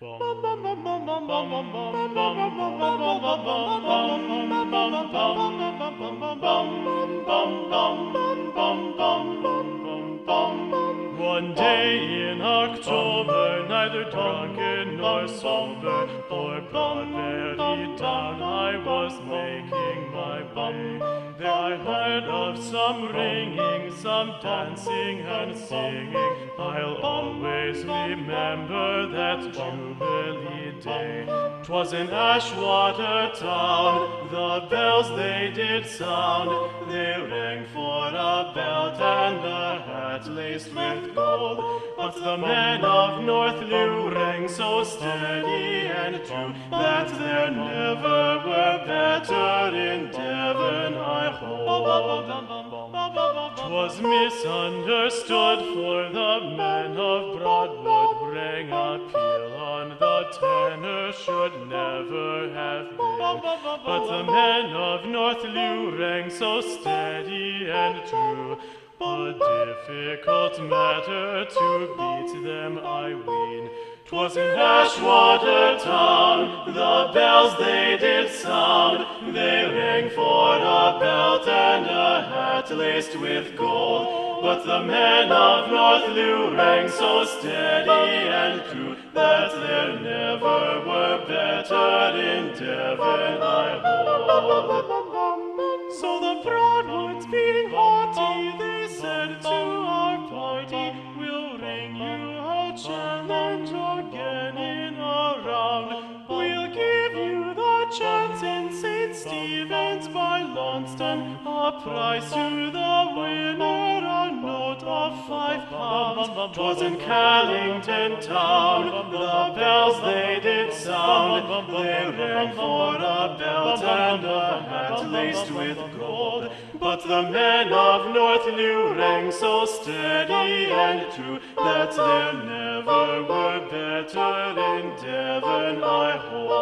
One day in October, neither drunken nor sober, o'er Broadberry down I was making my way. There I heard of some ringing, some dancing and singing. I'll always remember that Jubilee day. 'Twas in Ashwater town, the bells they did sound. They rang for a belt and a hat laced with gold. But the men of North Looe rang so steady and true that there never were better in Devon, I hold. 'Twas misunderstood, for the men of Broadwood rang a peal on the tenor should never have been. But the men of North Looe rang so steady and true, a difficult matter to beat them, I ween. 'Twas in Ashwater town, the bells they did sound. They rang for a belt and a hat laced with gold. But the men of North Looe rang so steady and true that there never were better in Devon, I hold. So the Broadwoods being haughty, they said to our party, we'll ring you a challenge again in a round. We'll give you the chance in St. Stephen's by Launceston, a prize to the winner, a note of £5. 'Twas in Callington town, the bells they did sound. They rang for a belt and a hat laced with gold. But the men of North Looe rang so steady and true that there never were better in Devon, I hold.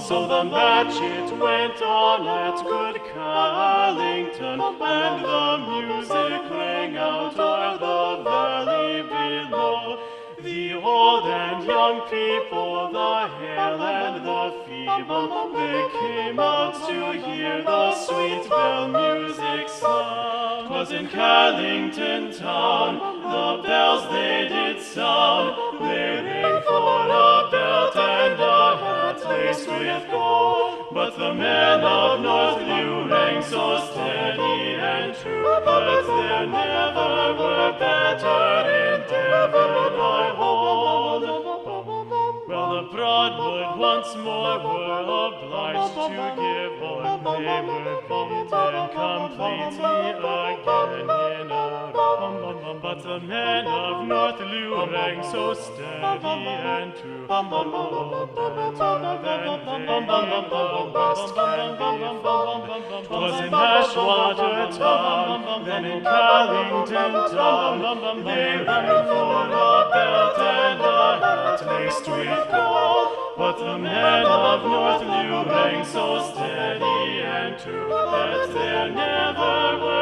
So the match it went on at good Callington, and the music rang out o'er the valley below. The old and young people, the hale and the feeble, they came out to hear the sweet bell music sound. 'Twas in Callington town, the bells they did sound. They rang for a belt and a hat laced with gold. But the men of North Looe rang so steady and true that there never were better in Devon, I hold. Well, the Broadwood once more were obliged to give o'er. They were beaten completely again in a round. But the men of North Looe rang so steady and true, oh, better than they in the West can be found. 'Twas in Ashwater town, then in Callington town, they rang for a belt and a hat laced with gold. But the men of North Looe rang so steady and true that there never were